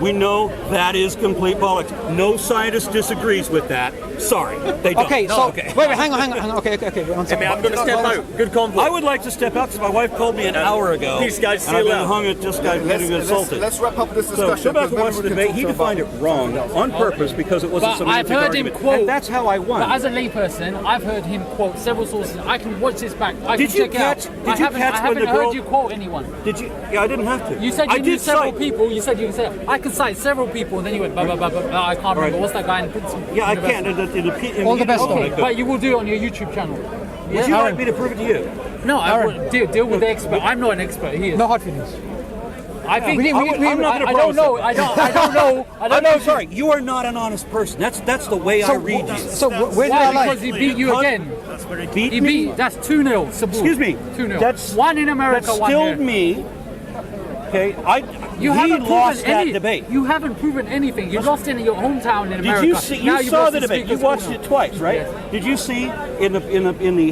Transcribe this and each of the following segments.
We know that is complete bollocks. No scientist disagrees with that. Sorry, they don't. Okay, so wait, hang on. Okay. One second. I'm going to step out. Good convo. I would like to step out because my wife called me an hour ago. These guys and I've seal been out. hung at this guy getting assaulted. Let's wrap up this So discussion. go back and watch the debate. He defined it wrong on purpose because it wasn't But some I've heard him argument. quote. And that's how I won. But as a layperson, I've heard him quote several sources. I can watch this back. I Did can you check catch? it out. Did you catch I when haven't the girl? heard you quote anyone. Did you? Yeah, I didn't have to. You said I you knew did several cite. people. You said I can cite several people, and then you went blah blah blah blah. I can't remember what's that guy in Princeton. Yeah, I can't. All the best, Okay, though. but you will do it on your YouTube channel. Would you like me to prove it to you? No, I would deal with the expert. I'm not an expert. He is. No hard feelings. I think I'm not gonna I don't know. promise I don't know. I'm sorry. You are not an honest person. That's the way I read you. So where did I Why? lie? Because he beat you again. Beat He me? beat. That's 2-0. Excuse me. 2-0. That's one in America. That One stilled here. me. Okay, You he haven't lost proven that any, debate. You haven't proven anything. You lost in your hometown in America. Did you see? Now You saw lost the in debate. You speakers watched corner. it twice, right? Yes. Did you see in the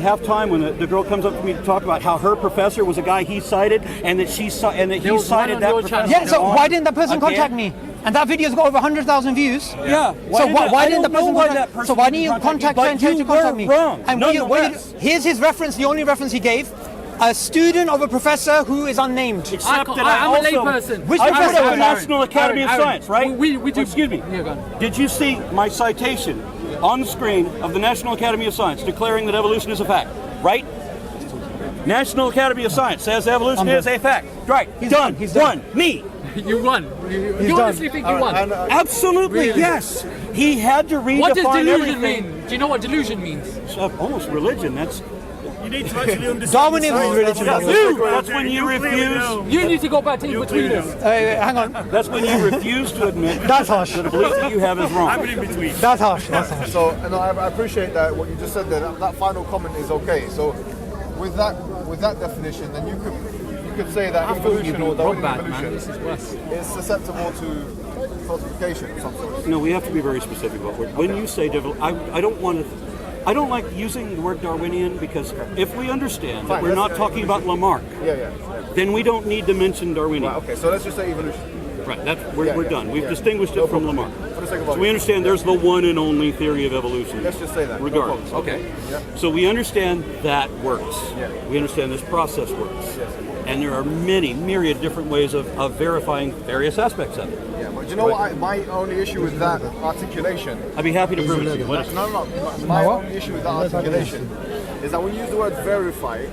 halftime when the girl comes up to me to talk about how her professor was a guy he cited and that he There was cited one that on your professor? channel. Yeah, so on why didn't that person again? contact me? And that video's got over 100,000 views. Yeah. So why didn't the I don't know person why contact? that person So why didn't you didn't contact you? her and But tell her you to contact were me? wrong. And Nonetheless. here's his reference. The only reference he gave: a student of a professor who is unnamed. Except that I'm a also, layperson. Which I professor? put up the Aaron, National Academy of Aaron, Science, right? we do. Excuse me. Yeah, go on. Did you see my citation on the screen of the National Academy of Science declaring that evolution is a fact? Right? National Academy of Science says evolution is a fact. Right. He's done. done. He's done. Won. Me. You won. You done. honestly think you won? Absolutely. Really? Yes. He had to redefine What does delusion everything. mean? Do you know what delusion means? It's almost religion. That's You need to actually understand. Darwinism is religion. that's when you refuse. You need to go back to between us. Hang on. That's when you refuse to admit That's harsh. that the belief that you have is wrong. I'm in between. That's harsh. That's harsh. So, and I appreciate that what you just said there. That final comment is okay. So, with that definition, then you could say that evolution or Darwinian bad, man. evolution This is worse. is susceptible to falsification of some sort. No, we have to be very specific about it. When you say I don't want to. I don't like using the word Darwinian because if we understand that Fine, we're not that's- talking about Lamarck, Yeah. then we don't need to mention Darwinian. Right, okay, so let's just say evolution. Right, we're done. We've yeah. distinguished it from Lamarck. For the sake of So we understand there's the one and only theory of evolution. Let's just say that. No Regardless. problem. Okay. Yeah. So we understand that works. Yeah. We understand this process works. Yes. And there are many, myriad different ways of verifying various aspects of it. Yeah, but you know what? My only issue with that articulation. I'd be happy to prove it to you. No. My only issue with that articulation is that when you use the word verify,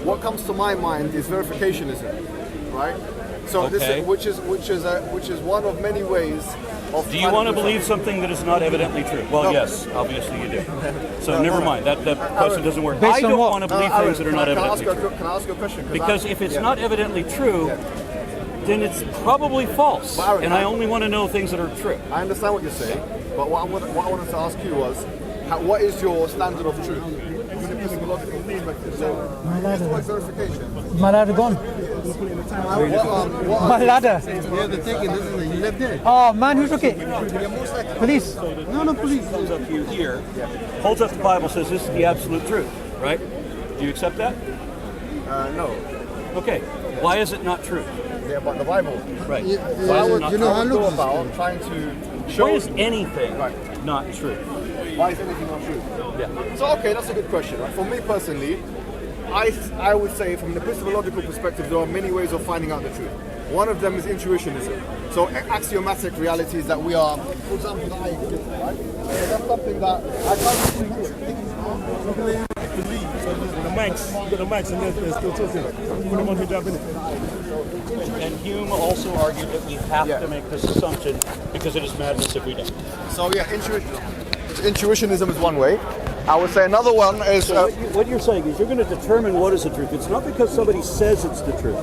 what comes to my mind is verificationism, right? So Okay. this which is one of many ways of. Do you want to believe something that is not evidently true? Well, No. yes, obviously you do. So never mind. That question doesn't work. Based I on don't what? want to believe things that are not evidently true. Can I ask you a question? Because if it's not evidently true, then it's probably false. But Aaron, And I only want to know things that are true. I understand what you're saying, but what I wanted to ask you was, what is your standard of truth? From the epistemological perspective. So, use the word verification. My ladder gone. My ladder. Yeah, they're taking this is you left there. Oh man, who took it? Police. No, police. Comes up to you here, holds up the Bible, says this is the absolute truth, right? Do you accept that? No. Okay. Why is it not true? Yeah, but the Bible. Right. Yeah, Why is it not you know true? how I it would go looks. about trying to show. Why is anything Right. not true? Why is anything not true? Yeah. So okay, that's a good question. Right? For me personally, I would say from the epistemological perspective, there are many ways of finding out the truth. One of them is intuitionism. So axiomatic realities that we are, for example, that I exist, right? So that's something that I can't really do. The mics, and they're still talking. Put them on Hijab in it. And Hume also argued that we have Yeah. to make this assumption because it is madness if we don't. So yeah, intuitionism is one way. I would say another one is. So what you're saying is you're going to determine what is the truth. It's not because somebody says it's the truth.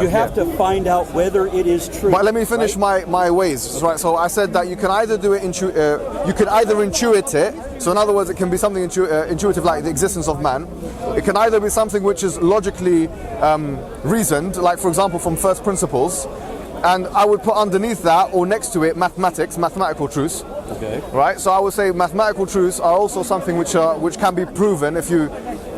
You have to find out whether it is true. But let me finish my ways. Right. So I said that you can either do it you can either intuit it. So in other words, it can be something intuitive like the existence of man. It can either be something which is logically reasoned, like for example from first principles. And I would put underneath that or next to it mathematical truths. Okay. Right. So I would say mathematical truths are also something which can be proven if you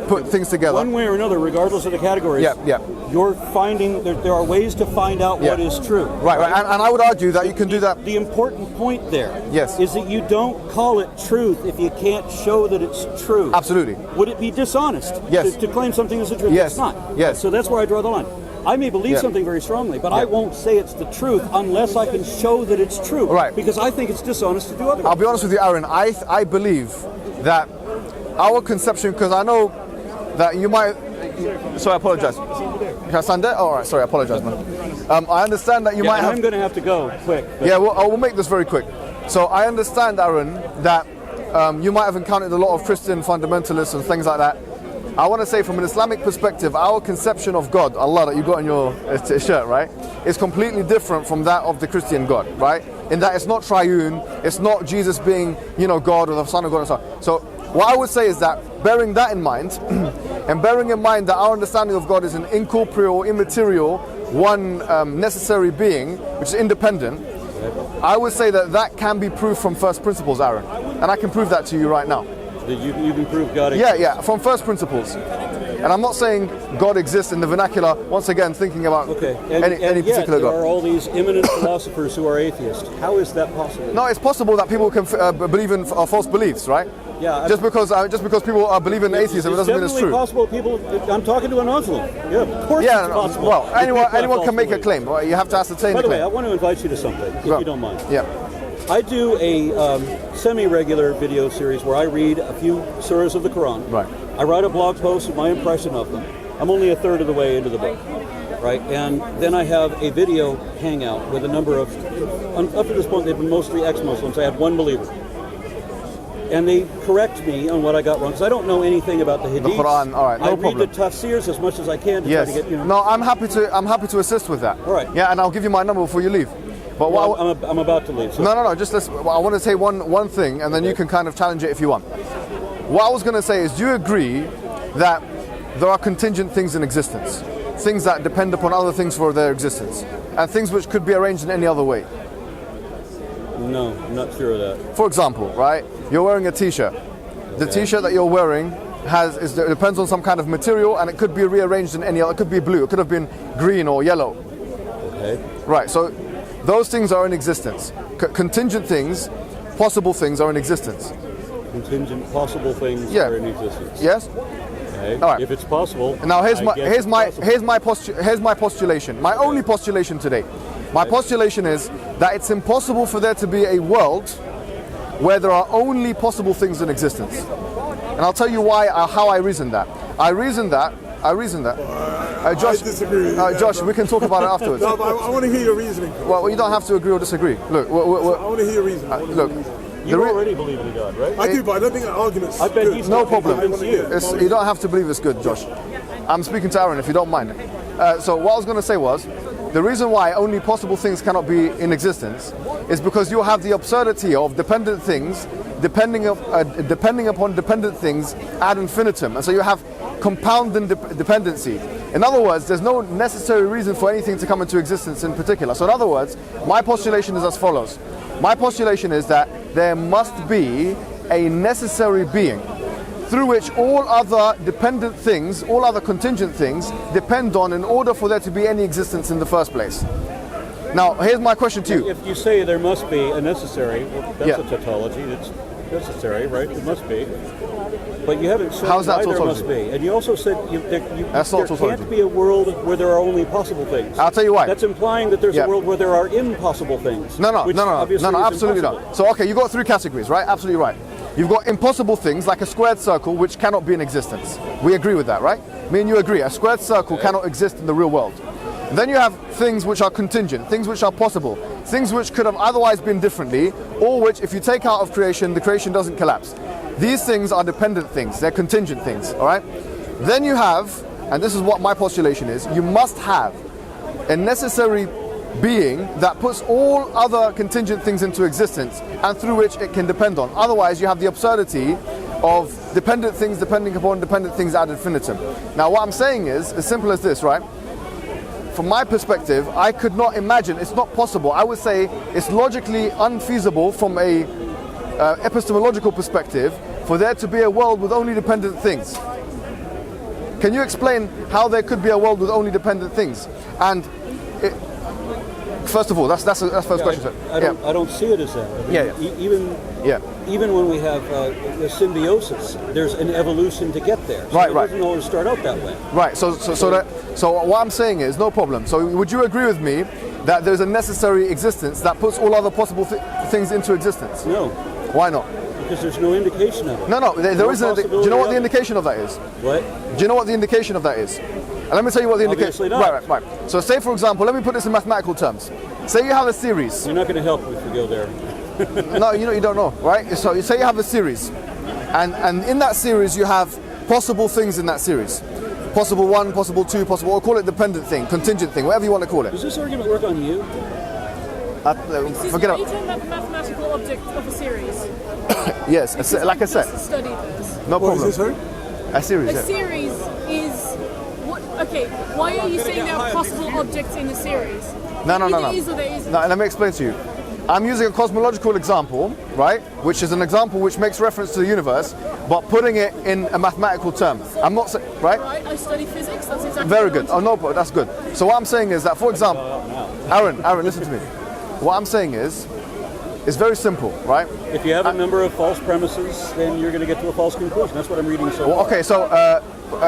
put things together. One way or another, regardless of the categories. Yeah. you're finding there are ways to find out what is true. Right. And I would argue that you can do that. The important point there Yes. is that you don't call it truth if you can't show that it's true. Absolutely. Would it be dishonest Yes. to claim something is the truth? Yes. It's not. Yes. So that's where I draw the line. I may believe Yeah. something very strongly, but I Yeah. won't say it's the truth unless I can show that it's true. Right. Because I think it's dishonest to do otherwise. I'll be honest with you, Aaron. I believe that our conception, because I know that you might. Sorry, I apologize. Can I stand there? Oh, all right. Sorry, I apologize, man. I understand that you might have. I'm going to have to go quick. but- Yeah, well, I will make this very quick. So I understand, Aaron, that you might have encountered a lot of Christian fundamentalists and things like that. I want to say, from an Islamic perspective, our conception of God, Allah, that you got on your shirt, right, is completely different from that of the Christian God, right? In that it's not triune, it's not Jesus being, God or the Son of God and so on. So what I would say is that, bearing that in mind, and bearing in mind that our understanding of God is an incorporeal, immaterial, one necessary being, which is independent, I would say that can be proved from first principles, Aaron. And I can prove that to you right now. You can prove God exists. Yeah, from first principles. And I'm not saying God exists in the vernacular, once again, thinking about any particular there God. are all these eminent philosophers who are atheists. How is that possible? No, it's possible that people can believe in false beliefs, right? Yeah. Just because people believe in atheism, it doesn't mean it's true. Possible. People. I'm talking to a Muslim. Yeah, of course Yeah, it's possible. well, that people have anyone false can make a beliefs. claim. Right? You have to ascertain By the the way, I claim. want to invite you to something, if you don't mind. Yeah. I do a semi-regular video series where I read a few surahs of the Quran. Right. I write a blog post with my impression of them. I'm only a third of the way into the book, right? And then I have a video hangout with a number of, up to this point, they've been mostly ex-Muslims. I had one believer. And they correct me on what I got wrong, because I don't know anything about the Hadith. The Quran, all right, no I problem. read the tafsirs as much as I can to try to get, No, I'm happy to assist with that. All right. Yeah, and I'll give you my number before you leave. But Well, I'm about to leave. So. No. Just listen. I want to say one thing, and then you can kind of challenge it if you want. What I was going to say is, do you agree that there are contingent things in existence, things that depend upon other things for their existence, and things which could be arranged in any other way? No, I'm not sure of that. For example, right? You're wearing a T-shirt. The T-shirt that you're wearing depends on some kind of material, and it could be rearranged in any other. It could be blue. It could have been green or yellow. Okay. Right. So those things are in existence. Contingent things, possible things are in existence. Contingent possible things Yeah. are in existence. Yes. Okay. All right. If it's possible. Now I guess it's possible. here's my postulation. My only postulation today. My postulation is that it's impossible for there to be a world where there are only possible things in existence. And I'll tell you why, how I reason that. I reason that. Josh, I disagree. Josh, we can talk about it afterwards. No, but I want to hear your reasoning. Well, you don't have to agree or disagree. Look, I want to hear your reasoning. look. You already believe in God, right? I do, but I don't think an argument's I bet good. he's No not problem. convinced you. You don't have to believe it's good, Josh. I'm speaking to Aaron, if you don't mind. So what I was going to say was, the reason why only possible things cannot be in existence is because you have the absurdity of dependent things depending upon dependent things ad infinitum, and so you have compounding dependency. In other words, there's no necessary reason for anything to come into existence in particular. So in other words, my postulation is as follows. My postulation is that there must be a necessary being through which all other dependent things, all other contingent things depend on in order for there to be any existence in the first place. Now, here's my question to you. If you say there must be a necessary, well, that's Yeah. a tautology. It's necessary, right? It must be. But you haven't said How's that why there tautology? must be. And you also said That's there not tautology. can't be a world where there are only possible things. I'll tell you why. That's implying that there's Yeah. a world where there are impossible things. No, which obviously is absolutely impossible. not. So, okay, you've got three categories, right? Absolutely right. You've got impossible things like a squared circle, which cannot be in existence. We agree with that, right? Me and you agree. A squared circle cannot exist in the real world. And then you have things which are contingent, things which are possible, things which could have otherwise been differently, or which, if you take out of creation, the creation doesn't collapse. These things are dependent things. They're contingent things, all right? Then you have, and this is what my postulation is, you must have a necessary being that puts all other contingent things into existence and through which it can depend on. Otherwise, you have the absurdity of dependent things depending upon dependent things ad infinitum. Now, what I'm saying is as simple as this, right? From my perspective, I could not imagine, it's not possible. I would say it's logically unfeasible from a epistemological perspective for there to be a world with only dependent things. Can you explain how there could be a world with only dependent things? And first of all, that's the first question. Sir. I don't see it as that. I mean, even when we have the symbiosis, there's an evolution to get there. So it doesn't always start out that way. Right. So what I'm saying is no problem. So would you agree with me that there's a necessary existence that puts all other possible things into existence? No. Why not? Because there's no indication of it. No, there isn't. Do you know what the indication of that is? What? Do you know what the indication of that is? And let me tell you what the indication. Right. So say, for example, let me put this in mathematical terms. Say you have a series. You're not going to help if we go there. No, you don't know, right? So you say you have a series, and in that series you have possible things in that series. Possible 1, possible 2, possible, or call it dependent thing, contingent thing, whatever you want to call it. Does this argument work on you? Forget Are you talking about the mathematical object of a series? Yes, like I said. Studied this. No problem. What is this, sorry? A series. A series is what? Okay, why are you saying there are possible objects in a series? No. There is or there isn't. No, let me explain to you. I'm using a cosmological example, right? Which is an example which makes reference to the universe, but putting it in a mathematical term. I'm not saying, right? Right, I study physics. That's exactly. Very good. Oh no, but that's good. So what I'm saying is that, for example, Aaron, listen to me. What I'm saying is, it's very simple, right? If you have a number of false premises, then you're going to get to a false conclusion. That's what I'm reading so far. Okay, so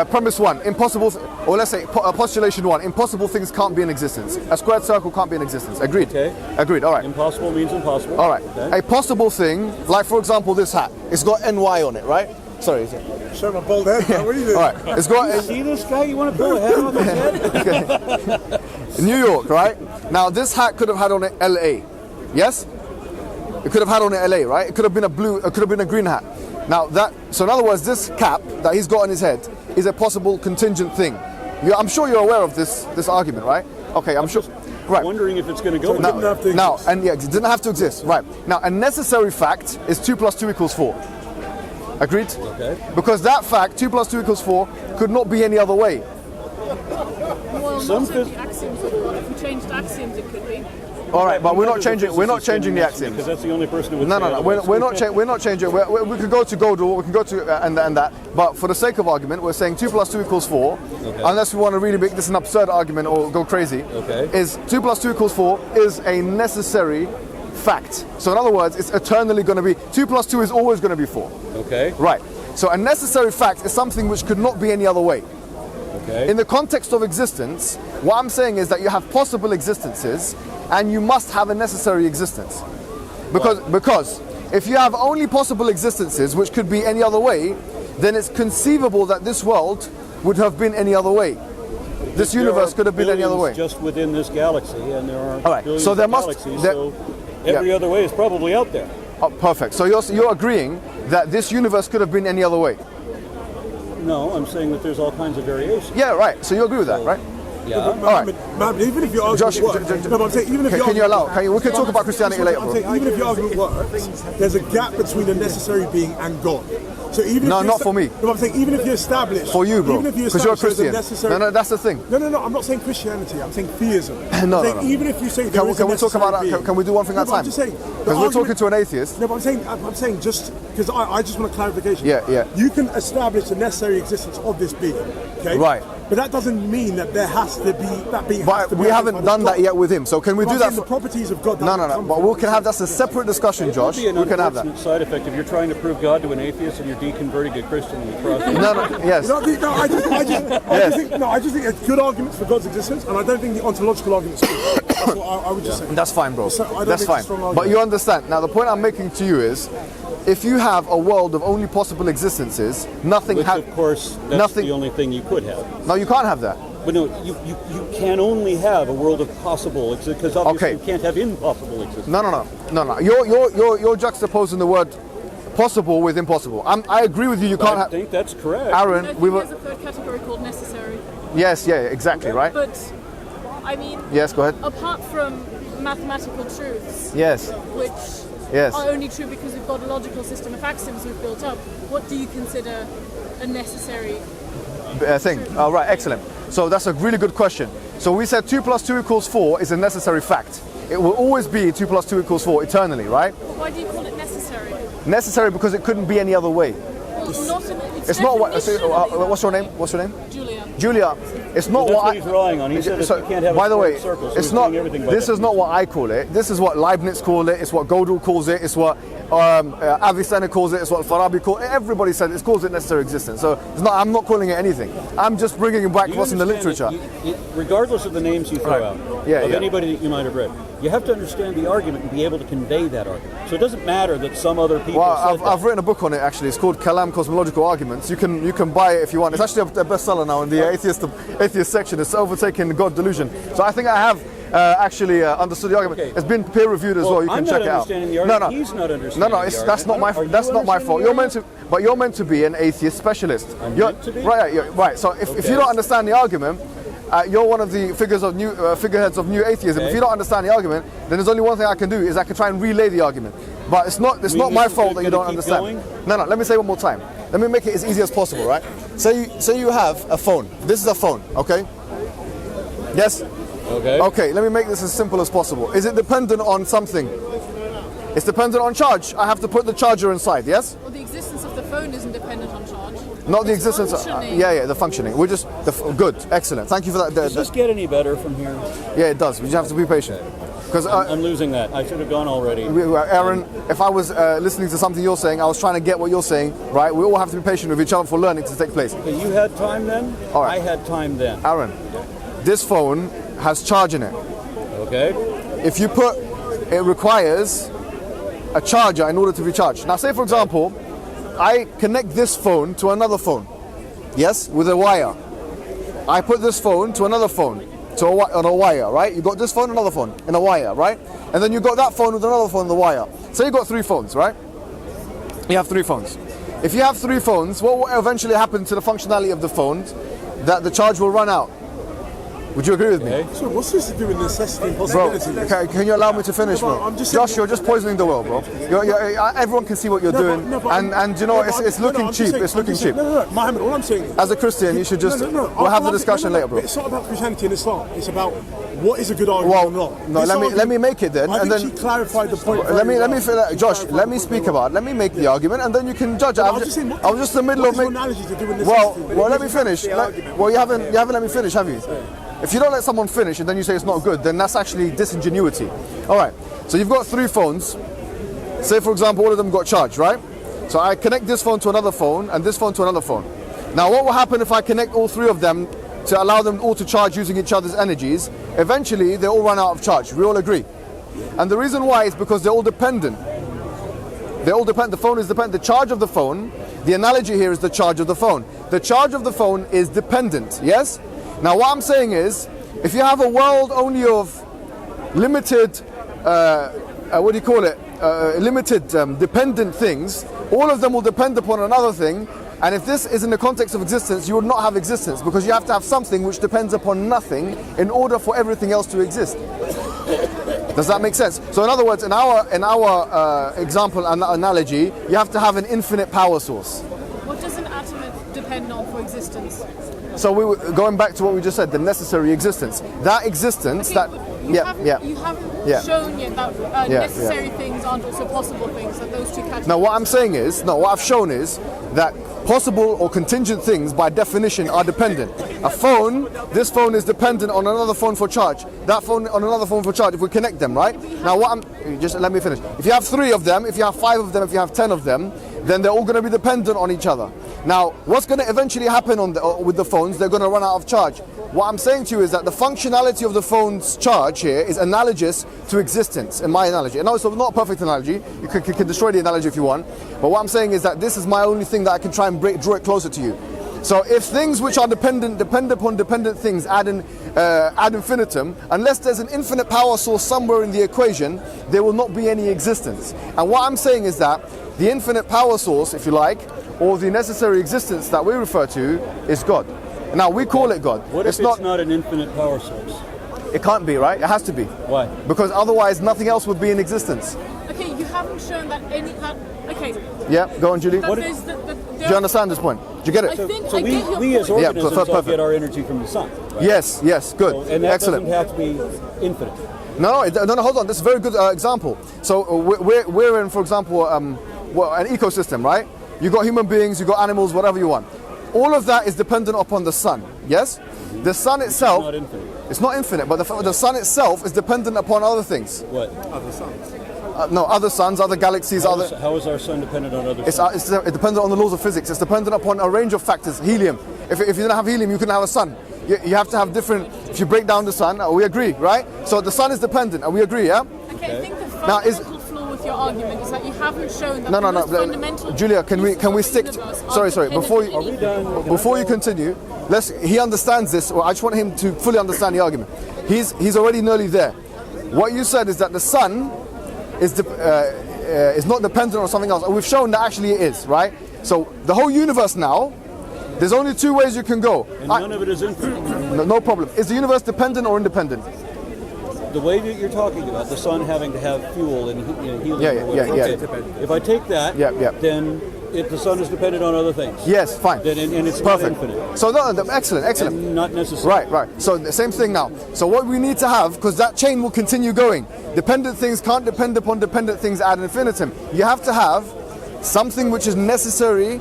premise 1, impossible, or let's say postulation 1, impossible things can't be in existence. A squared circle can't be in existence. Agreed? Okay. Agreed, all right. Impossible means impossible. All right. Okay. A possible thing, like for example this hat, it's got NY on it, right? Sorry. Show my bald head, man. What are you doing? All right. It's got. See this guy? You want to pull a head on his head? New York, right? Now this hat could have had on it LA. Yes? It could have had on it LA, right? It could have been a blue, it could have been a green hat. Now so in other words, this cap that he's got on his head is a possible contingent thing. I'm sure you're aware of this argument, right? Okay, I'm sure. Right. Wondering if it's going to go. It didn't have to exist. Right. Now, a necessary fact is 2 + 2 = 4. Agreed? Okay. Because that fact, 2 + 2 = 4, could not be any other way. Well, Some not the axioms of God. If we changed axioms, it could be. All right, but we're not changing. We're not changing the axioms. Because that's the only person who would. No. We're not changing. We could go to Godel. We can go to and that. But for the sake of argument, we're saying 2 + 2 = 4. Okay. Unless we want to really make this an absurd argument or go crazy. Okay. Is 2 + 2 = 4 is a necessary fact. So in other words, it's eternally going to be 2 + 2 is always going to be 4. Okay. Right. So a necessary fact is something which could not be any other way. Okay. In the context of existence, what I'm saying is that you have possible existences and you must have a necessary existence. Because if you have only possible existences which could be any other way, then it's conceivable that this world would have been any other way. This universe could have been any other way. Just within this galaxy, and there are All right. billions So there of must galaxies, there, so every other way is probably out there. Oh, perfect. So you're agreeing that this universe could have been any other way. No, I'm saying that there's all kinds of variations. Yeah, right. So you agree with that, right? Yeah. All right. Man, even if your argument Josh, works, no, but I'm saying even if your can you allow? argument- We can talk about Christianity later, I'm bro. saying even if your argument works, there's a gap between the necessary being and God. So even No, if not for me. No, I'm saying even if you establish For you, bro. even if you Because you're a establish there's Christian. necessary, No, that's the thing. No, I'm not saying Christianity. I'm saying theism. No, I'm saying no. Even if you say Can we talk about that? Can we do one thing at a I'm time? just saying Because we're talking to an atheist. No, but I'm saying just because I just want a clarification. Yeah. You can establish the necessary existence of this being. Okay. Right. But that doesn't mean that there has to be that being. has But to be we haven't identified done as that God. yet with him. So can we But do I'm that? saying the properties of God. No. But we can have that's a separate discussion, Josh. It would We be an can have that. unfortunate side effect if you're trying to prove God to an atheist and you're deconverting a Christian in the process. Yes. I just think it's good arguments for God's existence, and I don't think the ontological arguments. That's what I would just say. That's fine, bro. So I don't That's think fine. it's a strong argument. But you understand. Now, the point I'm making to you is, if you have a world of only possible existences, nothing Which, of course, that's nothing. the only thing you could have. No, you can't have that. But no, you can only have a world of possible, because obviously Okay. you can't have impossible existence. No. You're juxtaposing the word possible with impossible. I agree with you. You can't I have. think that's correct. Aaron, I think we were. there's a third category called necessary. Yes, yeah, exactly, right? But, I mean, Yes, go ahead. apart from mathematical truths, Yes, which yes. are only true because we've got a logical system of axioms we've built up, what do you consider a necessary? Thing. All right, excellent. So that's a really good question. So we said 2 + 2 = 4 is a necessary fact. It will always be 2 + 2 = 4 eternally, right? But why do you call it necessary? Necessary because it couldn't be any other way. It's not what. What's your name? What's your name? Julia. Julia. It's not That's what what he's relying on. He said so, you can't have by a the way, circle, so it's he's not. doing everything by This that. is not what I call it. This is what Leibniz called it. It's what Gödel calls it. It's what Avicenna calls it. It's what Farabi calls it. Everybody said it calls it necessary existence. So it's not. I'm not calling it anything. I'm just bringing it back Do to you what's in the understand literature. that regardless of the names you throw Right. out, Yeah, of yeah. anybody that you might have read, you have to understand the argument and be able to convey that argument. So it doesn't matter that some other people Well, said I've written a book on it actually. It's called Kalam Cosmological Arguments. You can buy it if you want. It's actually a bestseller now in the atheist section. It's overtaken God delusion. So I think I have actually understood the argument. Okay. It's been peer reviewed as well. You can I'm check not it out. understanding the argument. He's not understanding No, the that's not my argument. that's Are you not my fault. understanding the You're meant to be an atheist specialist. I'm You're, meant to be? Right, right. So if you don't understand the argument, you're one of the figureheads of new atheism. Okay. If you don't understand the argument, then there's only one thing I can do is I can try and relay the argument. But it's not mean my this is fault that you gonna don't keep understand. going? No. Let me say one more time. Let me make it as easy as possible, right? Say you have a phone. This is a phone, okay? Yes. Okay. Okay, let me make this as simple as possible. Is it dependent on something? It's dependent on charge. I have to put the charger inside, yes? Well, the existence of the phone isn't dependent on charge. Not the It's existence. functioning. The functioning. We're just good, excellent. Thank you for that. Does this get any better from here? Yeah, it does. We just have to be patient. Because I'm losing that. I should have gone already. Aaron, if I was listening to something you're saying, I was trying to get what you're saying, right? We all have to be patient with each other for learning to take place. Okay, you had time then? All right. I had time then. Aaron, this phone has charge in it. Okay. If you put, it requires a charger in order to be charged. Now, say for example, I connect this phone to another phone, yes, with a wire. I put this phone to another phone on a wire, right? You got this phone, another phone, in a wire, right? And then you got that phone with another phone on the wire. So you got 3 phones, right? You have 3 phones. If you have 3 phones, what will eventually happen to the functionality of the phones? That the charge will run out. Would you agree with me? Okay. So what's this to do with necessity and Bro, possibility? can you allow me to finish, No, but bro? I'm just Josh, saying- you're just poisoning the world, bro. Everyone can see what you're doing, and you know it's looking cheap. It's looking cheap. No, Muhammad, all I'm saying is, As a Christian, you should just. We'll have the discussion later, bro. It's not about Christianity and Islam. It's about what is a good argument or not. No, This let me make it then, I and think then she clarified the point. let me very well. feel that, Josh. Let me speak about. Let me make the argument, and then you can judge. I was just in the middle of making. analogy to do with Well, necessity? let me finish. You haven't let me finish, have you? If you don't let someone finish and then you say it's not good, then that's actually disingenuity. All right. So you've got 3 phones. Say for example, all of them got charged, right? So I connect this phone to another phone and this phone to another phone. Now, what will happen if I connect all 3 of them to allow them all to charge using each other's energies? Eventually, they all run out of charge. We all agree. And the reason why is because they're all dependent. They all depend. The phone is dependent. The charge of the phone. The analogy here is the charge of the phone. The charge of the phone is dependent. Yes. Now, what I'm saying is, if you have a world only of limited, what do you call it? Limited dependent things, all of them will depend upon another thing. And if this is in the context of existence, you would not have existence because you have to have something which depends upon nothing in order for everything else to exist. Does that make sense? So, in other words, in our example and analogy, you have to have an infinite power source. What does an atom depend on for existence? So we were going back to what we just said, the necessary existence. That existence, Okay, you haven't shown yet that necessary things aren't also possible things, that those two categories. Now what I'm saying is, what I've shown is that possible or contingent things by definition are dependent. A phone, this phone is dependent on another phone for charge. That phone on another phone for charge if we connect them, right? Now just let me finish. If you have 3 of them, if you have 5 of them, if you have 10 of them, then they're all going to be dependent on each other. Now, what's going to eventually happen with the phones? They're going to run out of charge. What I'm saying to you is that the functionality of the phone's charge here is analogous to existence, in my analogy. And no, it's not a perfect analogy. You can destroy the analogy if you want. But what I'm saying is that this is my only thing that I can try and draw it closer to you. So if things which are depend upon dependent things ad infinitum, unless there's an infinite power source somewhere in the equation, there will not be any existence. And what I'm saying is that the infinite power source, if you like, or the necessary existence that we refer to is God. Now we call it God. What if it's not an infinite power source? It can't be, right? It has to be. Why? Because otherwise nothing else would be in existence. Okay, you haven't shown that okay. Yeah, go on, Julie. Do Do you understand this point? Do you get it? I think So I get your we as point. organisms all perfect. get our energy from the sun. Right? Yes, good. So, and that Excellent. doesn't have to be infinite. No, hold on. This is a very good example. So we're in, for example, an ecosystem, right? you got human beings, you got animals, whatever you want. All of that is dependent upon the sun. Yes? The sun itself, Not infinite. it's not infinite, but the sun itself is dependent upon other things. What? No, other suns, other galaxies, How other. how is our sun dependent on other It's suns? dependent on the laws of physics. It's dependent upon a range of factors. Helium. If you didn't have helium, you couldn't have a sun. You have to have different. If you break down the sun, we agree, right? So the sun is dependent, and we agree, yeah? Okay, I think the Now, is- fundamental flaw with your argument is that you haven't shown that No, the no, most no. fundamental Julia, can we pieces stick? of the universe are Sorry. Before you dependent before you continue, he understands this. Well, I just want him to fully understand the argument. He's already nearly there. What you said is that the sun is not dependent on something else. And we've shown that actually it is, right? So the whole universe now, there's only two ways you can go. And none of it is infinite. No problem. Is the universe dependent or independent? The way that you're talking about the sun having to have fuel and helium. Yeah. Okay. If I take that, Yeah. then the sun is dependent on other things. Yes, fine. Then, and it's not Perfect. infinite. So no, excellent. And not necessary. Right. So the same thing now. So what we need to have, because that chain will continue going. Dependent things can't depend upon dependent things ad infinitum. You have to have something which is necessary